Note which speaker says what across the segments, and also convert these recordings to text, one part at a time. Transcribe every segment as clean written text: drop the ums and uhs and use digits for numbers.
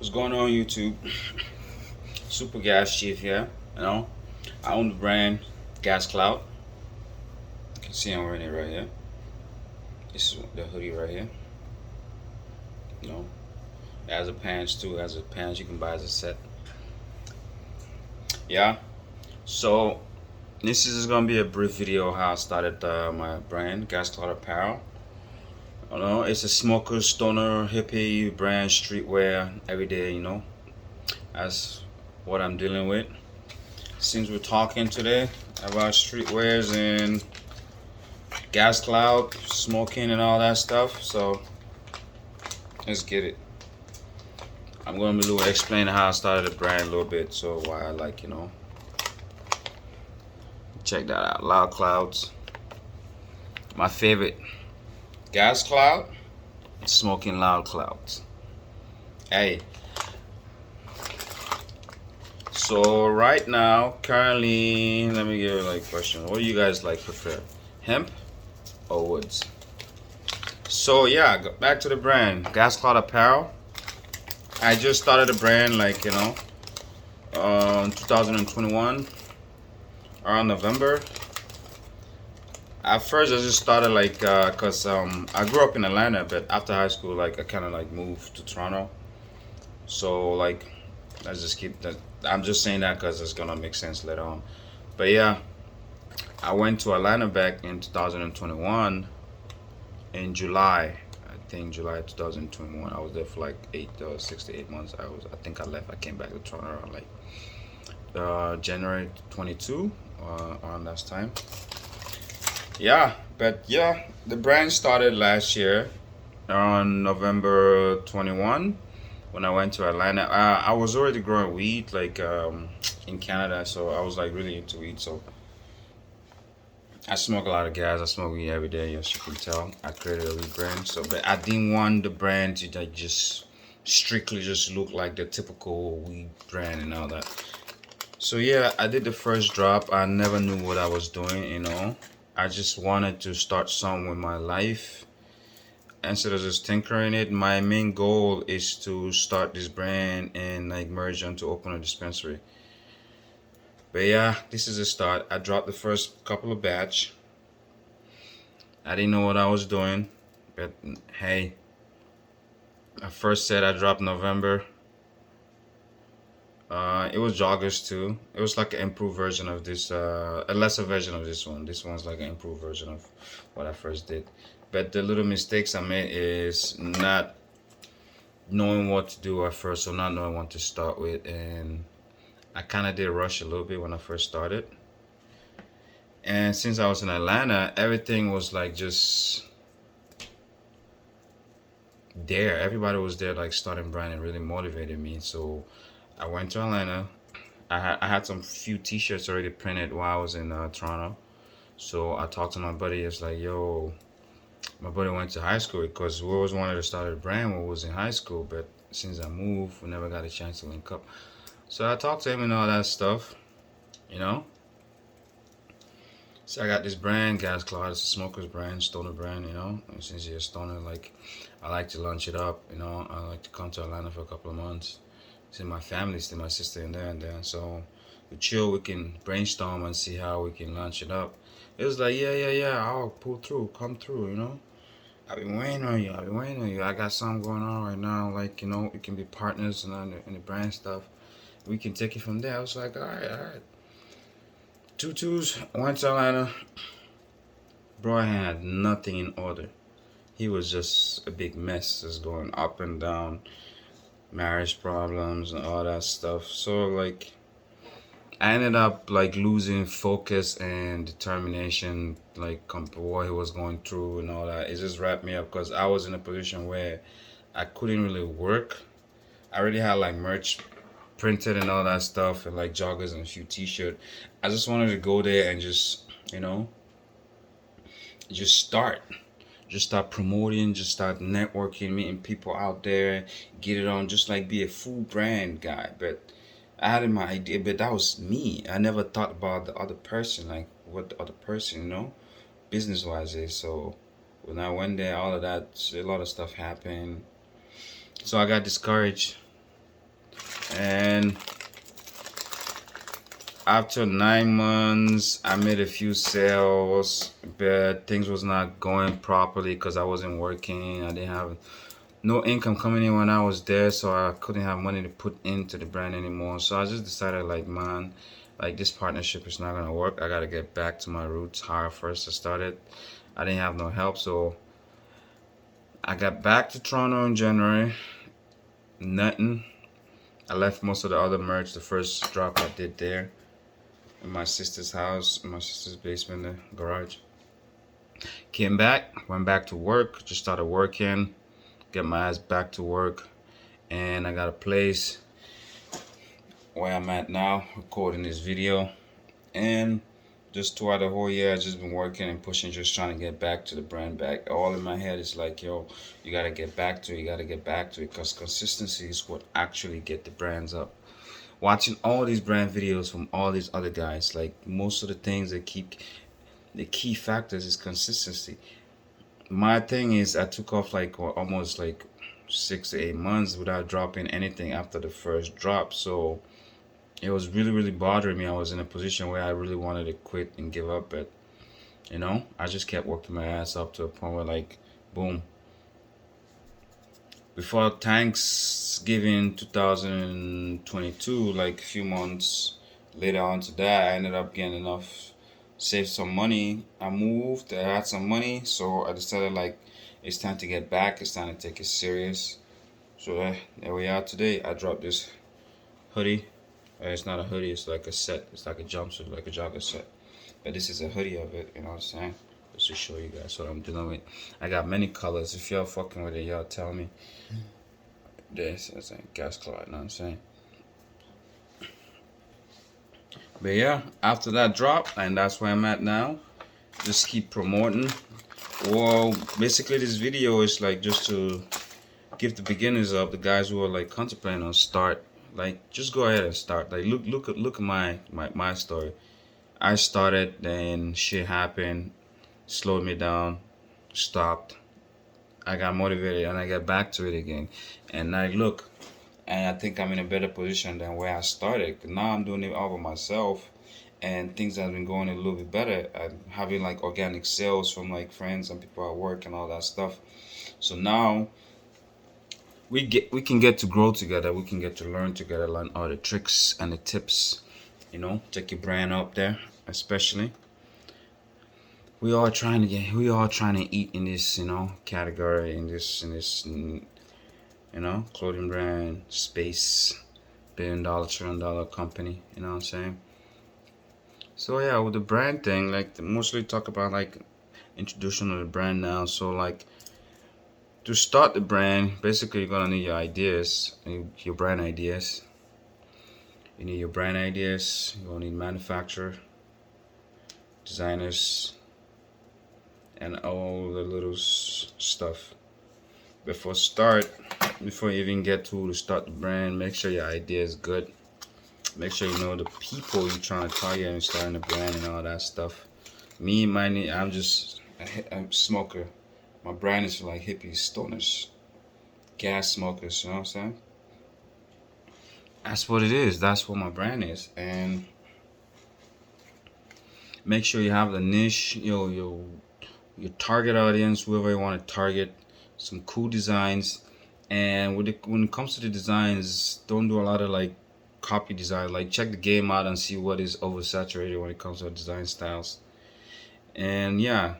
Speaker 1: What's going on YouTube? Super Gas Chief here. You know, I own the brand Gas Cloud. You can see I'm wearing it right here. This is the hoodie right here. You know, it has a pants too. It has a pants you can buy as a set. Yeah. So this is gonna be a brief video how I started my brand Gas Cloud Apparel. You know, it's a smoker, stoner, hippie brand, streetwear, every day. You know, that's what I'm dealing with. Since we're talking today about streetwears and gas cloud, smoking and all that stuff, so let's get it. I'm gonna be explaining how I started the brand a little bit, so why I like, check that out. Loud Clouds. My favorite. Gas Cloud, smoking Loud Clouds. Hey. So right now, currently, let me give you like a question. What do you guys like prefer? Hemp or woods? So yeah, back to the brand. Gas Cloud Apparel. I just started the brand 2021 around November. At first I just started cause I grew up in Atlanta, but after high school I kind of moved to Toronto. So let's just keep that. I'm just saying that because it's gonna make sense later on. But yeah, I went to Atlanta back in 2021 in July. I think July 2021. I was there for 6 to 8 months. I think I left. I came back to Toronto around January 22 around that time. Yeah, but yeah, the brand started last year on November 21 when I went to Atlanta. I was already growing weed in Canada, so I was really into weed. So I smoke a lot of gas. I smoke weed every day, as you can tell. I created a weed brand, but I didn't want the brand to just strictly just look like the typical weed brand and all that. So yeah, I did the first drop. I never knew what I was doing, I just wanted to start something with my life. Instead of just tinkering it, my main goal is to start this brand and merge on to open a dispensary. But yeah, this is a start. I dropped the first couple of batch. I didn't know what I was doing, but hey, I first said I dropped November. It was joggers too. It was like an improved version of this, a lesser version of this one. This one's like an improved version of what I first did. But the little mistakes I made is not knowing what to do at first, so not knowing what to start with, and I kind of did rush a little bit when I first started. And since I was in Atlanta, everything was just there. Everybody was there starting brand and really motivated me. So I went to Atlanta. I had some few t-shirts already printed while I was in Toronto. So I talked to my buddy. It's yo, my buddy went to high school because we always wanted to start a brand when we was in high school. But since I moved, we never got a chance to link up. So I talked to him and all that stuff, So I got this brand, Gas Cloud. It's a smoker's brand, stoner brand, And since you're a stoner, I like to launch it up, I like to come to Atlanta for a couple of months. See my family, see my sister in there and there. So we chill, we can brainstorm and see how we can launch it up. It was yeah, I'll pull through, come through, I've been waiting on you. I got something going on right now, we can be partners and in the brand stuff. We can take it from there. I was like, all right. 2 went to Atlanta. Bro, I had nothing in order. He was just a big mess, just going up and down, marriage problems and all that stuff. So I ended up losing focus and determination, what he was going through and all that. It just wrapped me up because I was in a position where I couldn't really work. I already had merch printed and all that stuff and joggers and a few t-shirts. I just wanted to go there and just just start promoting, just start networking, meeting people out there, get it on, just be a full brand guy. But I had my idea, but that was me. I never thought about the other person, what the other person, business wise is. So when I went there, all of that, a lot of stuff happened. So I got discouraged. And after 9 months, I made a few sales, but things was not going properly because I wasn't working. I didn't have no income coming in when I was there, so I couldn't have money to put into the brand anymore. So I just decided, like, man, like this partnership is not gonna work. I gotta get back to my roots, how I first started. I didn't have no help, so I got back to Toronto in January. Nothing. I left most of the other merch, the first drop I did there, in my sister's house, in my sister's basement, the garage. Came back, went back to work, just started working, get my ass back to work, and I got a place where I'm at now, recording this video. And just throughout the whole year, I've just been working and pushing, just trying to get back to the brand back. All in my head is like, yo, you gotta get back to it, you gotta get back to it, because consistency is what actually get the brands up. Watching all these brand videos from all these other guys, like most of the things that keep the key factors is consistency. My thing is I took off like almost like 6 to 8 months without dropping anything after the first drop. So it was really bothering me. I was in a position where I really wanted to quit and give up, but I just kept working my ass up to a point where, like, boom. Before Thanksgiving 2022, like a few months later on to that, I ended up getting enough, saved some money. I moved, I had some money, so I decided, like, it's time to get back, it's time to take it serious. So there we are today. I dropped this hoodie. It's not a hoodie, it's like a set, it's like a jumpsuit, like a jogger set. But this is a hoodie of it, you know what I'm saying? Just to show you guys what I'm dealing with. I got many colors. If y'all fucking with it, y'all tell me. This is a gas cloud, you know what I'm saying? But yeah, after that drop, and that's where I'm at now. Just keep promoting. Well, basically this video is like just to give the beginners up, the guys who are like contemplating on start, like just go ahead and start. Like look at my story. I started, then shit happened, slowed me down, stopped. I got motivated and I got back to it again. And I look, and I think I'm in a better position than where I started. Now I'm doing it all by myself, and things have been going a little bit better. I'm having like organic sales from like friends and people at work and all that stuff. So now we can get to grow together. We can get to learn together, learn all the tricks and the tips. Take your brand up there, especially. We all trying to eat in this, category, in this, clothing brand space, $1 billion, $1 trillion company. You know what I'm saying? So yeah, with the brand thing, like mostly talk about like introduction of the brand now. So like to start the brand, basically you're gonna need your ideas, your brand ideas. You need your brand ideas. You're gonna need manufacturer, designers, and all the little stuff. Before you even get to start the brand, make sure your idea is good. Make sure you know the people you're trying to target and starting the brand and all that stuff. I'm just a smoker. My brand is for like hippies, stoners, gas smokers. You know what I'm saying? That's what it is. That's what my brand is. And make sure you have the niche, your target audience, whoever you want to target. Some cool designs. And when it comes to the designs, don't do a lot of like copy design. Like check the game out and see what is oversaturated when it comes to design styles. And yeah,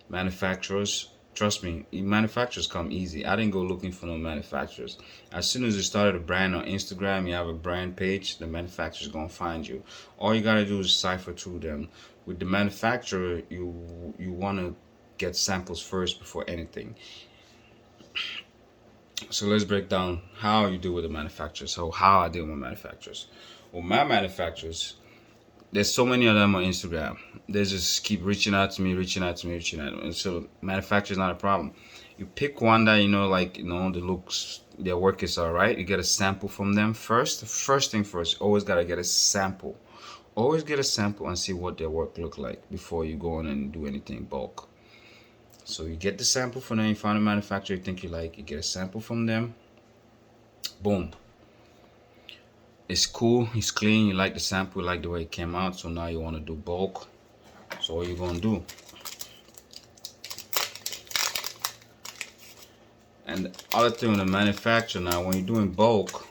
Speaker 1: manufacturers, trust me, manufacturers come easy. I didn't go looking for no manufacturers. As soon as you started a brand on Instagram, you have a brand page, the manufacturer's gonna find you. All you gotta do is cipher through them. With the manufacturer, you wanna get samples first before anything. So let's break down how you deal with the manufacturers. So how I deal with manufacturers. Well, my manufacturers, there's so many of them on Instagram. They just keep reaching out to me. And so manufacturer is not a problem. You pick one that the looks, their work is alright. You get a sample from them first. First thing first, you always gotta get a sample. Always get a sample and see what their work look like before you go on and do anything bulk. So you get the sample from them, you find a manufacturer you think you like, you get a sample from them, boom. It's cool, it's clean, you like the sample, you like the way it came out, so now you want to do bulk. So what you're gonna do, and the other thing with the manufacturer, now when you're doing bulk,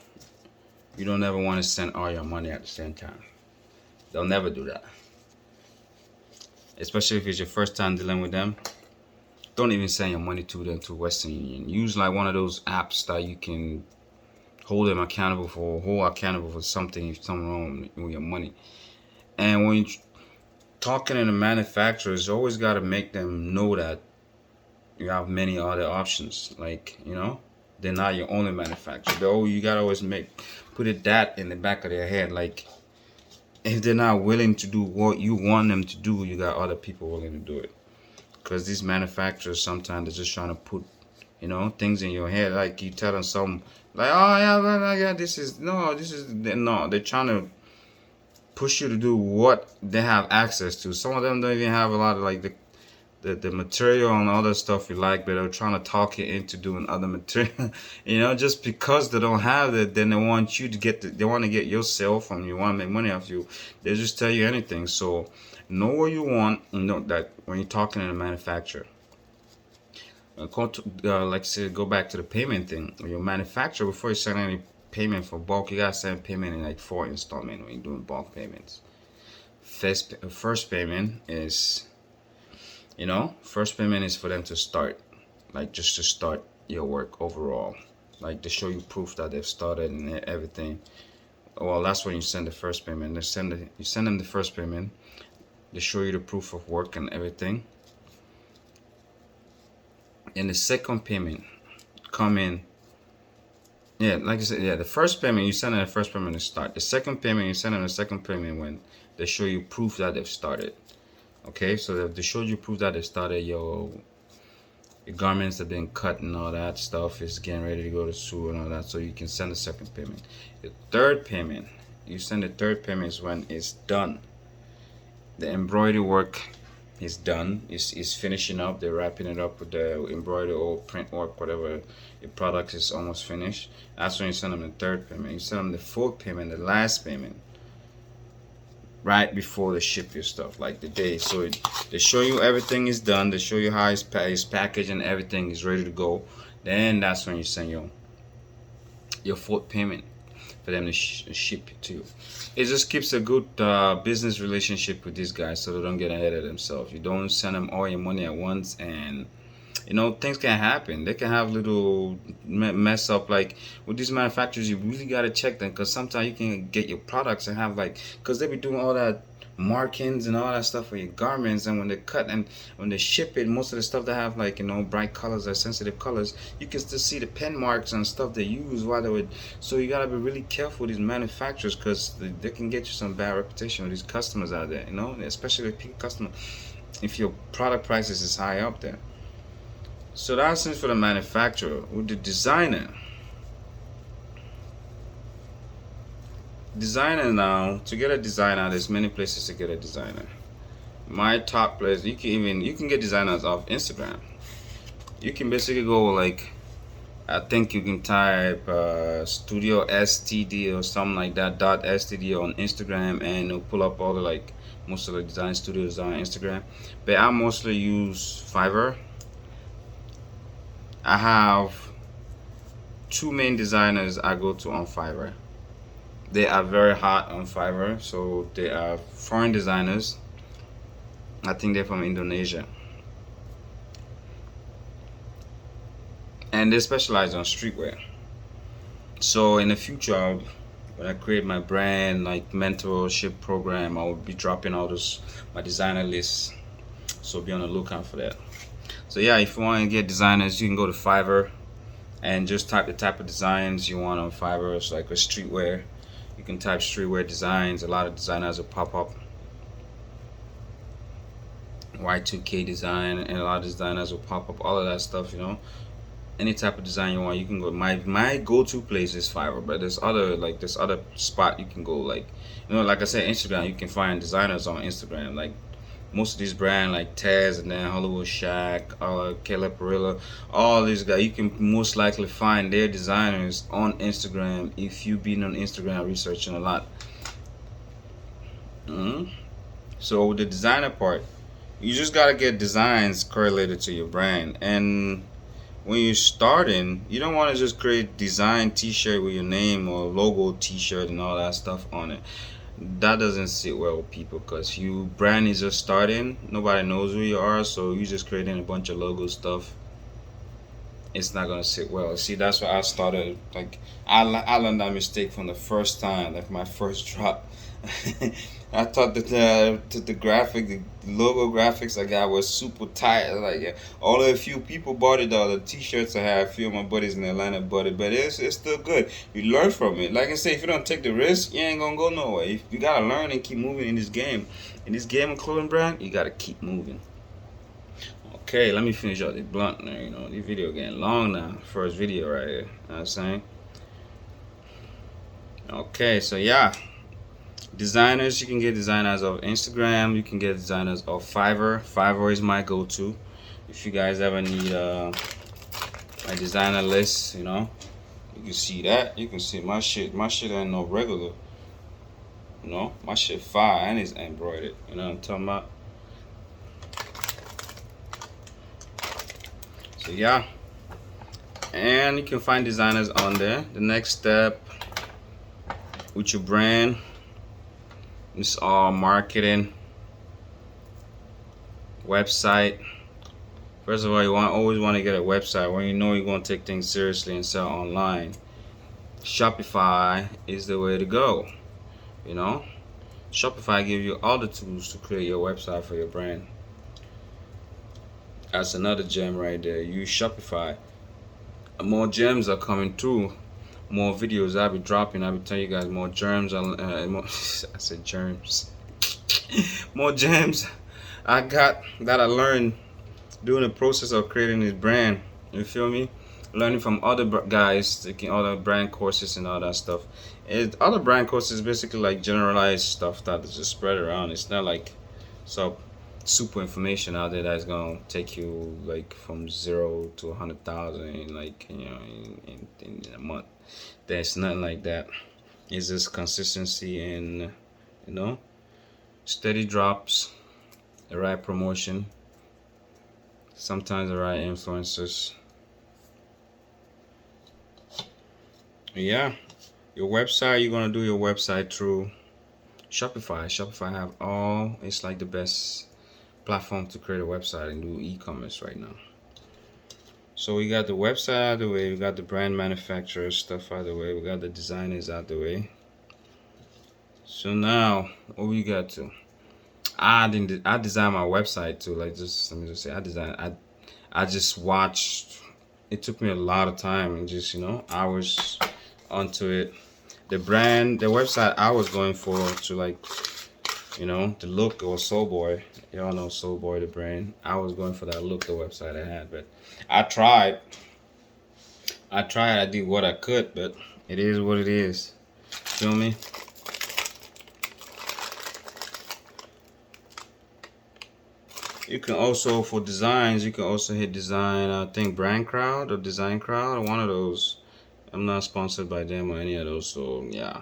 Speaker 1: you don't ever want to send all your money at the same time. They'll never do that, especially if it's your first time dealing with them. Don't even send your money to them, to Western Union. Use like one of those apps that you can hold them accountable for something if something wrong with your money. And when you're talking to the manufacturers, you always got to make them know that you have many other options. Like, they're not your only manufacturer. You got to always put that in the back of their head. Like, if they're not willing to do what you want them to do, you got other people willing to do it. Because these manufacturers, sometimes they're just trying to put, things in your head. Like, you tell them something, like, oh yeah, they're trying to push you to do what they have access to. Some of them don't even have a lot of like the material and other stuff you like, but they're trying to talk you into doing other material. Just because they don't have it, then they want you to they want to get your sale from you, want to make money off you. They just tell you anything. So know what you want, and know that when you're talking to the manufacturer. Like I said, go back to the payment thing. When your manufacturer, before you send any payment for bulk, you gotta send payment in like 4 installments when you're doing bulk payments. First payment is, first payment is for them to start, like just to start your work overall, like to show you proof that they've started and everything. Well, that's when you send the first payment. You send them the first payment. They show you the proof of work and everything. And the second payment come in. Yeah, like I said, the first payment, you send them the first payment to start. The second payment, you send them the second payment when they show you proof that they've started. Okay, so if they showed you proof that they started, your garments have been cut and all that stuff is getting ready to go to sew and all that, so you can send the second payment. The third payment, you send the third payment is when it's done. The embroidery work is done. It's finishing up. They're wrapping it up with the embroidery or print work, whatever. Your product is almost finished. That's when you send them the third payment. You send them the fourth payment, the last payment, right before they ship your stuff, like the day. So they show you everything is done. They show you how it's packaged and everything is ready to go. Then that's when you send your fourth payment for them to ship it to you. It just keeps a good business relationship with these guys, so they don't get ahead of themselves. You don't send them all your money at once, and things can happen. They can have little mess up. Like with these manufacturers, you really got to check them, because sometimes you can get your products and have because they be doing all that markings and all that stuff for your garments, and when they cut and when they ship it, most of the stuff that have bright colors or sensitive colors, you can still see the pen marks and stuff they use while they would. So you gotta be really careful with these manufacturers, because they can get you some bad reputation with these customers out there, especially with peak customers if your product prices is high up there. So that's it for the manufacturer. With the designer now, to get a designer, there's many places to get a designer. My top place, you can get designers off Instagram. You can basically go I think you can type studio STD or something like that, .std on Instagram, and it'll pull up all the most of the design studios on Instagram. But I mostly use Fiverr. I have 2 main designers I go to on Fiverr. They are very hot on Fiverr. So they are foreign designers. I think they're from Indonesia. And they specialize on streetwear. So in the future, when I create my brand mentorship program, I will be dropping all my designer lists. So be on the lookout for that. So yeah, if you want to get designers, you can go to Fiverr and just type the type of designs you want on Fiverr. It's like a streetwear. You can type streetwear designs. A lot of designers will pop up. Y2K design, and a lot of designers will pop up. All of that stuff, Any type of design you want, you can go. My go-to place is Fiverr, but there's other spot you can go. Like I said, Instagram. You can find designers on Instagram. Most of these brands like Taz and then Hollywood Shack, Caleb Perilla, all these guys, you can most likely find their designers on Instagram if you've been on Instagram researching a lot. Mhm. So the designer part, you just gotta get designs correlated to your brand. And when you're starting, you don't want to just create design T-shirt with your name or logo T-shirt and all that stuff on it. That doesn't sit well with people because you brand is just starting. Nobody knows who you are, so you just creating a bunch of logo stuff. It's not gonna sit well. See, that's why I started. Like I learned that mistake from the first time, like my first drop. I thought that the logo graphics I got was super tight. Like yeah, only a few people bought it. All the T-shirts I have, a few of my buddies in Atlanta bought it, but it's still good. You learn from it. Like I say, if you don't take the risk, you ain't gonna go nowhere. You gotta learn and keep moving in this game. In this game of clothing brand, you gotta keep moving. Okay, let me finish up the blunt there. You know, the video getting long now. First video right here. You know what I'm saying? Okay, so yeah. Designers, you can get designers of Instagram. You can get designers of Fiverr. Fiverr is my go-to. If you guys ever need a designer list, you know, you can see that. You can see my shit. My shit ain't no regular. You know, my shit fire and it's embroidered. You know what I'm talking about? So yeah, and you can find designers on there. The next step with your brand is all marketing, website. First of all, you always want to get a website where you know you're going to take things seriously and sell online. Shopify is the way to go. You know, Shopify gives you all the tools to create your website for your brand. That's another gem right there. Use Shopify. More gems are coming through. More videos I'll be dropping. I'll be telling you guys more germs. More, I said germs. More gems I got that I learned during the process of creating this brand. You feel me? Learning from other guys, taking other brand courses and all that stuff. Other brand courses basically like generalized stuff that is just spread around. It's not like so super information out there that's gonna take you like from 0 to 100,000 in like in a month. There's nothing like that. It's just consistency and you know steady drops, the right promotion, sometimes the right influencers. Yeah, your website, you're gonna do your website through Shopify. Shopify have all, it's like the best platform to create a website and do e-commerce right now. So we got the website out of the way, we got the brand manufacturers stuff out of the way, we got the designers out of the way. So now what we got to? I designed my website too. Like just let me just say I just watched. It took me a lot of time and just hours onto it. The website I was going for to like the look was Soul Boy. Y'all know Soul Boy, the brand. I was going for that look the website I had, but I tried. I did what I could, but it is what it is. Feel me? You can also, for designs, you can also hit design, I think Brand Crowd or Design Crowd, one of those. I'm not sponsored by them or any of those, so yeah.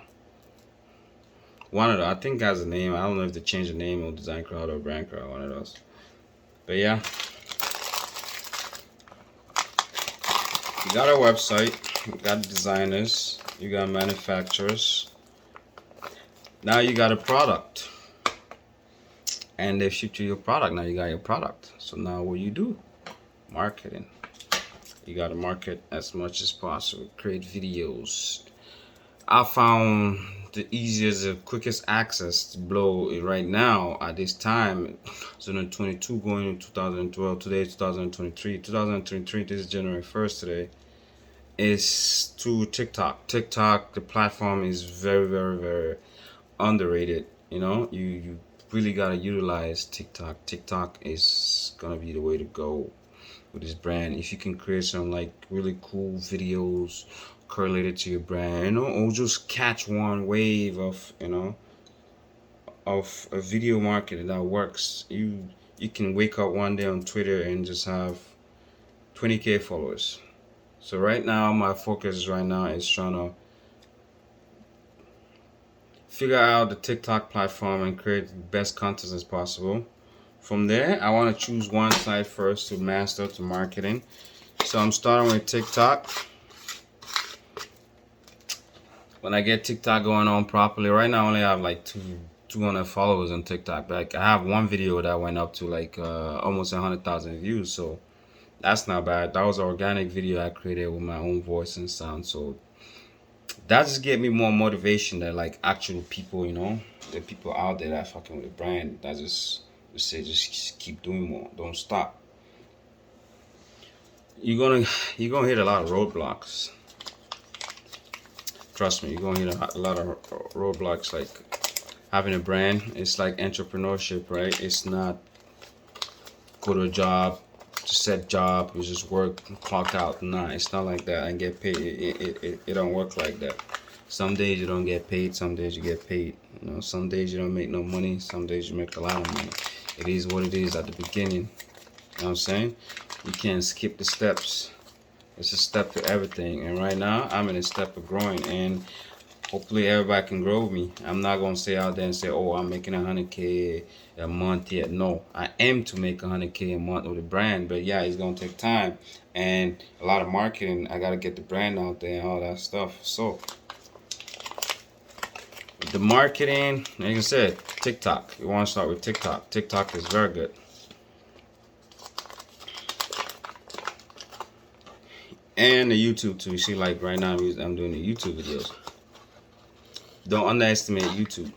Speaker 1: One of those, I think has a name. I don't know if they changed the name of Design Crowd or Brand Crowd, one of those. But yeah. You got a website, you got designers, you got manufacturers. Now you got a product. And they ship you your product. Now you got your product. So now what you do? Marketing. You got to market as much as possible. Create videos. I found the easiest, the quickest access to blow it right now at this time. 2022 going into 2012. Today is 2023. 2023, this is January 1st today. Is to TikTok. TikTok, the platform is very, very, very underrated. You really gotta utilize TikTok. TikTok is gonna be the way to go with this brand. If you can create some like really cool videos correlated to your brand, or just catch one wave of of a video marketing that works. You can wake up one day on Twitter and just have 20K followers. So right now, my focus right now is trying to figure out the TikTok platform and create the best content as possible. From there, I want to choose one site first to master to marketing. So I'm starting with TikTok. When I get TikTok going on properly, right now I only have like 200 followers on TikTok. Like I have one video that went up to like almost 100,000 views. So that's not bad. That was an organic video I created with my own voice and sound. So that just gave me more motivation that like actual people, the people out there that fucking with the brand that just say just keep doing more, don't stop. You're gonna hit a lot of roadblocks. Trust me, you're gonna hit a lot of roadblocks. Like having a brand, it's like entrepreneurship, right? It's not go to a job, set job, you just work, clock out. Nah, it's not like that and get paid. It don't work like that. Some days you don't get paid, some days you get paid. Some days you don't make no money, some days you make a lot of money. It is what it is at the beginning. You know what I'm saying? You can't skip the steps. It's a step to everything. And right now, I'm in a step of growing. And hopefully everybody can grow with me. I'm not going to stay out there and say, oh, I'm making 100K a month yet. No, I aim to make 100K a month with a brand. But yeah, it's going to take time. And a lot of marketing. I got to get the brand out there and all that stuff. So the marketing, like I said, TikTok. You want to start with TikTok. TikTok is very good. And the YouTube too. You see, like right now, I'm doing the YouTube videos. Don't underestimate YouTube.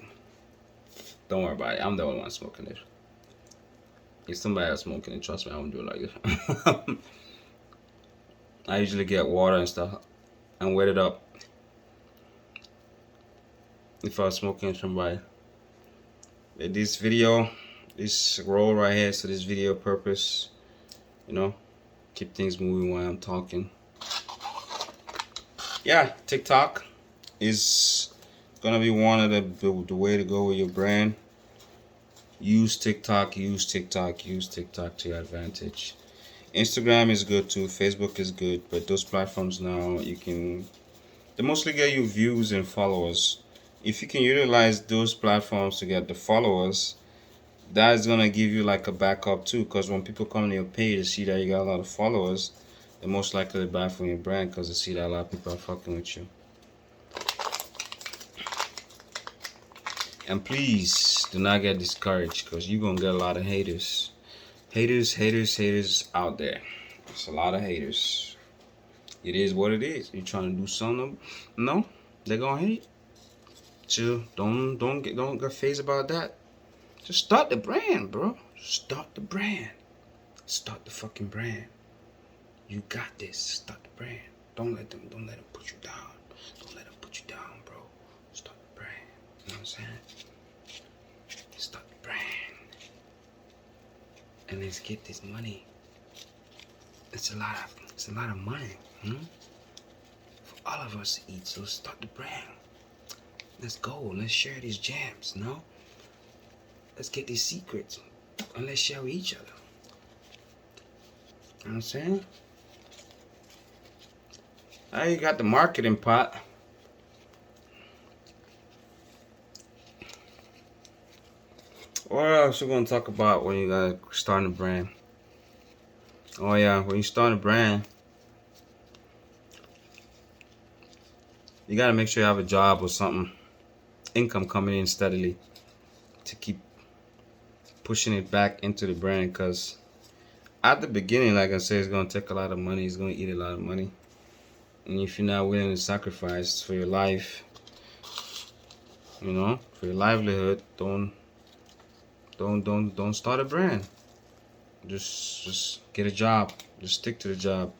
Speaker 1: Don't worry about it. I'm the only one smoking it. If somebody else smoking it, trust me, I won't do it like this. I usually get water and stuff and wet it up. If I was smoking somebody. This video, this roll right here, so this video purpose, keep things moving while I'm talking. Yeah, TikTok is gonna be one of the way to go with your brand. Use TikTok to your advantage. Instagram is good too, Facebook is good, but those platforms now they mostly get you views and followers. If you can utilize those platforms to get the followers, that is gonna give you like a backup too, because when people come to your page to see that you got a lot of followers, they're most likely to buy from your brand because they see that a lot of people are fucking with you. And please do not get discouraged because you're going to get a lot of haters. Haters out there. There's a lot of haters. It is what it is. You're trying to do something. No, they're going to hate. So don't get phased about that. Just start the brand, bro. Start the brand. Start the fucking brand. You got this. Start the brand. Don't let them put you down. Don't let them put you down, bro. Start the brand. You know what I'm saying? Start the brand. And let's get this money. It's a lot of money. For all of us to eat. So start the brand. Let's go. Let's share these gems, Let's get these secrets. And let's share with each other. You know what I'm saying? Now you got the marketing part. What else we gonna talk about when you guys starting a brand? Oh yeah, when you start a brand, you gotta make sure you have a job or something, income coming in steadily to keep pushing it back into the brand. Because at the beginning, like I said, it's gonna take a lot of money. It's gonna eat a lot of money. And if you're not willing to sacrifice for your life, for your livelihood, don't start a brand. Just get a job. Just stick to the job.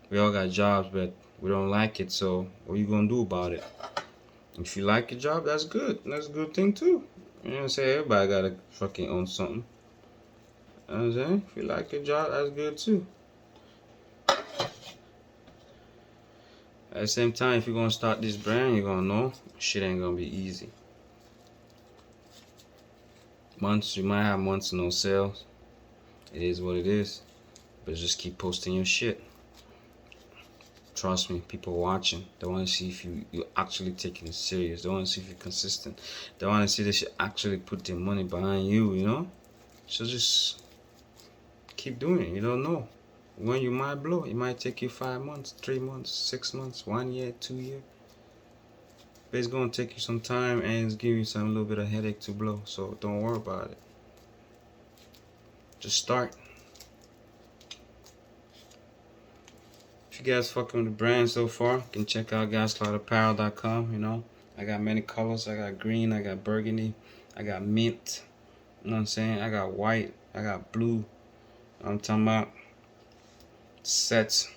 Speaker 1: We all got jobs, but we don't like it. So what are you gonna do about it? If you like your job, that's good. That's a good thing too. You know what I'm saying? Everybody gotta fucking own something. You know what I'm saying? If you like your job, that's good too. At the same time, if you're gonna start this brand, you're gonna know shit ain't gonna be easy. Months, you might have months no sales. It is what it is. But just keep posting your shit. Trust me, people watching. They want to see if you're actually taking it serious. They want to see if you're consistent. They want to see that you actually put their money behind you, you know? So just keep doing it. You don't know when you might blow. It might take you 5 months, 3 months, 6 months, 1 year, 2 years. But it's going to take you some time and it's giving you a little bit of headache to blow. So don't worry about it. Just start. If you guys fucking with the brand so far, you can check out gascloudapparel.com. You know, I got many colors. I got green, I got burgundy, I got mint. You know what I'm saying? I got white, I got blue. I'm talking about sets.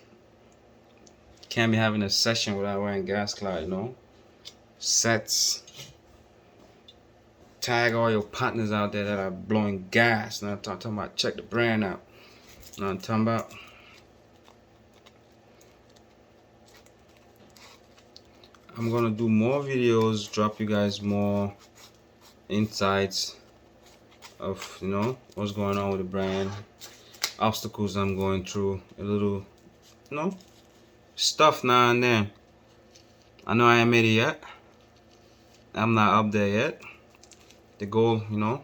Speaker 1: Can't be having a session without wearing Gas Cloud, you know? Sets. Tag all your partners out there that are blowing gas. You know what I'm talking about? Check the brand out. You know what I'm talking about? I'm gonna do more videos, drop you guys more insights of, you know, what's going on with the brand, obstacles I'm going through, a little, you know, stuff now and then. I know I ain't made it yet. I'm not up there yet. The goal, you know,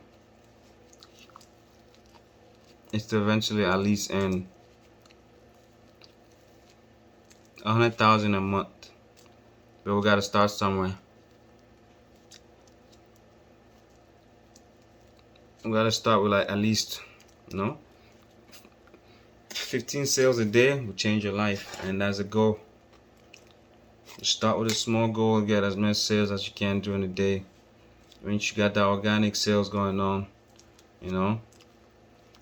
Speaker 1: is to eventually at least earn 100,000 a month. But we gotta start somewhere. We gotta start with like at least, you know, 15 sales a day will change your life, and that's a goal. Start with a small goal and get as many sales as you can during the day. Once you got that organic sales going on, you know,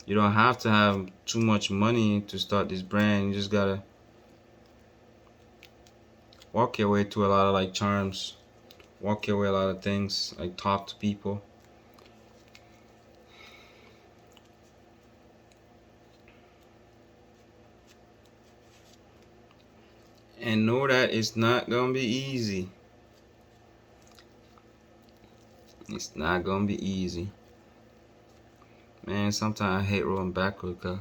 Speaker 1: you don't have to have too much money to start this brand. You just gotta walk your way to a lot of like charms, walk your way a lot of things, like talk to people. And know that it's not gonna be easy. It's not gonna be easy. Man, sometimes I hate rolling backward because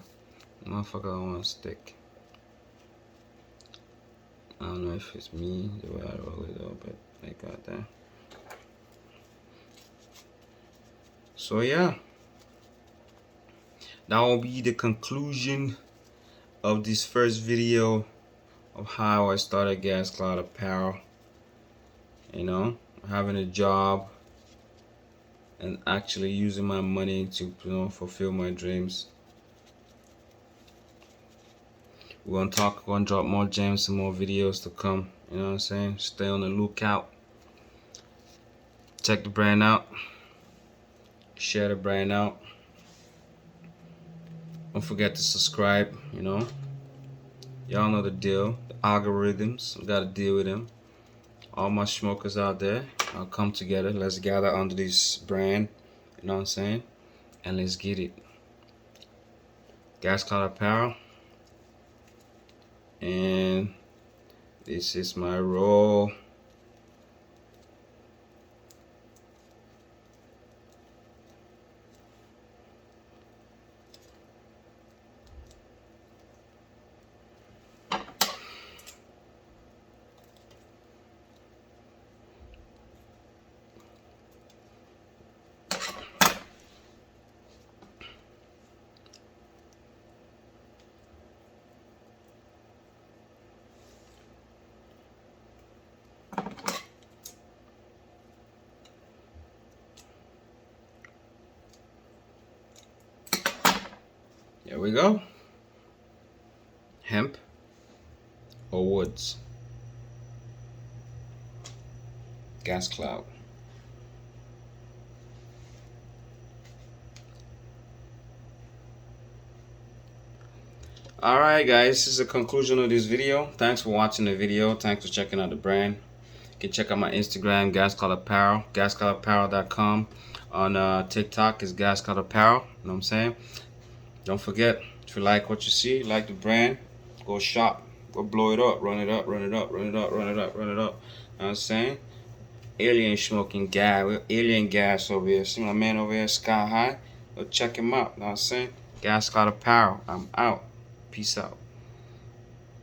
Speaker 1: motherfucker don't want to stick. I don't know if it's me, the way I roll it though, but I got that. So yeah, that will be the conclusion of this first video of how I started Gas Cloud Apparel. You know, having a job and actually using my money to, you know, fulfill my dreams. We're gonna drop more gems and more videos to come. You know what I'm saying? Stay on the lookout. Check the brand out. Share the brand out. Don't forget to subscribe, you know. Y'all know the deal. The algorithms, we gotta deal with them. All my smokers out there, I'll come together. Let's gather under this brand. You know what I'm saying? And let's get it. Gas Cloud Apparel. And this is my roll. There we go. Hemp or woods. Gas Cloud. Alright guys, this is the conclusion of this video. Thanks for watching the video. Thanks for checking out the brand. You can check out my Instagram, Gas Cloud Apparel, gascloudapparel.com. On TikTok is Gas Cloud Apparel. You know what I'm saying? Don't forget, if you like what you see, like the brand, go shop, go blow it up, run it up, run it up, run it up, run it up, run it up. You know what I'm saying? alien smoking gas. We're alien gas over here. See my man over here, Sky High? Go check him out. Know what I'm saying? Gas got apparel. I'm out. Peace out.